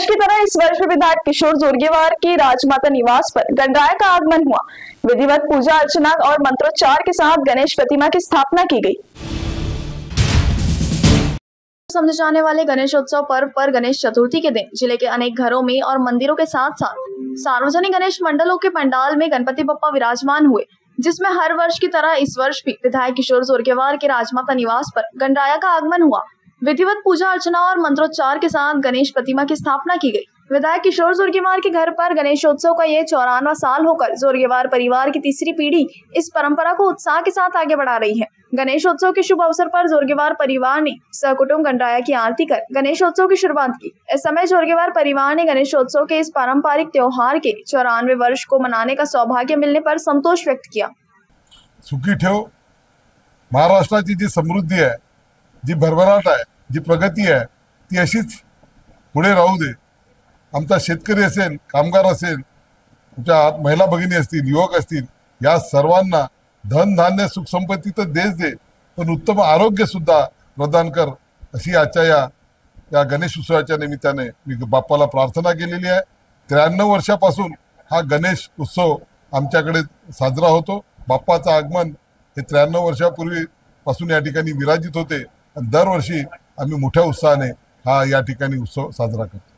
वर्ष की तरह इस वर्ष विधायक किशोर जोरगेवार की राजमाता निवास पर गणराय का आगमन हुआ। विधिवत पूजा अर्चना और मंत्रोच्चार के साथ गणेश प्रतिमा की स्थापना की गई। समझे जाने वाले गणेशोत्सव पर्व पर गणेश चतुर्थी के दिन जिले के अनेक घरों में और मंदिरों के साथ साथ सार्वजनिक गणेश मंडलों के पंडाल में गणपति बप्पा विराजमान हुए, जिसमें हर वर्ष की तरह इस वर्ष भी विधायक किशोर जोरगेवार के राजमाता निवास पर गणराया का आगमन हुआ। विधिवत पूजा अर्चना और मंत्रोच्चार के साथ गणेश प्रतिमा की स्थापना की गई। विधायक किशोर जोरगेवार के घर पर गणेशोत्सव का यह 54वां साल होकर जोरगेवार परिवार की तीसरी पीढ़ी इस परंपरा को उत्साह के साथ आगे बढ़ा रही है। गणेशोत्सव के शुभ अवसर पर जोरगेवार परिवार ने सहकुटुंब गणराया की आरती कर गणेशोत्सव की शुरुआत की। इस समय जोरगेवार परिवार ने गणेशोत्सव के इस पारंपरिक त्योहार के 94वें वर्ष को मनाने का सौभाग्य मिलने पर संतोष व्यक्त किया। सुखी ठेव, महाराष्ट्राची जी समृद्धी आहे, जी भरभराट आहे, जी प्रगती आहे, ती अशीच पुढे राहू दे। आमचा शेतकरी असेल, कामगार असेल, तुमच्या महिला भगिनी असतील, युवक असतील, या सर्वांना धन धान्य सुख संपत्ती तर देश दे, पण उत्तम आरोग्य सुद्धा प्रदान कर, अशी आजच्या या गणेश उत्सवाच्या निमित्ताने मी बाप्पाला प्रार्थना केलेली आहे। 93 वर्षापासून हा गणेश उत्सव आमच्याकडे साजरा होतो। बाप्पाचं आगमन हे 93 वर्षापूर्वीपासून या ठिकाणी विराजित होते आणि दरवर्षी आम्ही मोठ्या उत्साहाने हा या ठिकाणी उत्सव साजरा करतो।